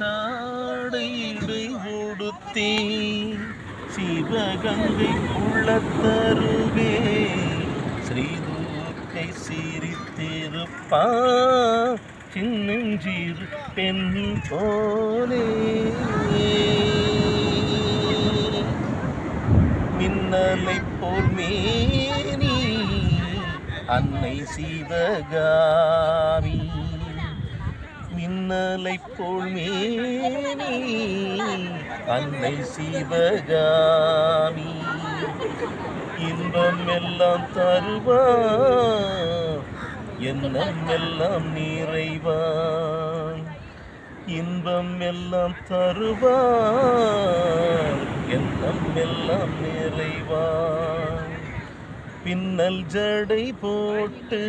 தாடையிடை உடுத்தி சிவகங்கை உள்ளத்தருவே ஸ்ரீதுர்க்கை சிரித்திருப்பா சின்னஞ்சிறு பெண் போலே மின்னலை போல் மேனி அன்னை சிவகாமி மின்னலை போல் மேனி அன்னை சிவகாமி இன்பம் எல்லாம் தருவான் எண்ணம் எல்லாம் நிறைவான் இன்பம் எல்லாம் தருவான் எண்ணம் எல்லாம் நிறைவான் பின்னல் ஜடை போட்டு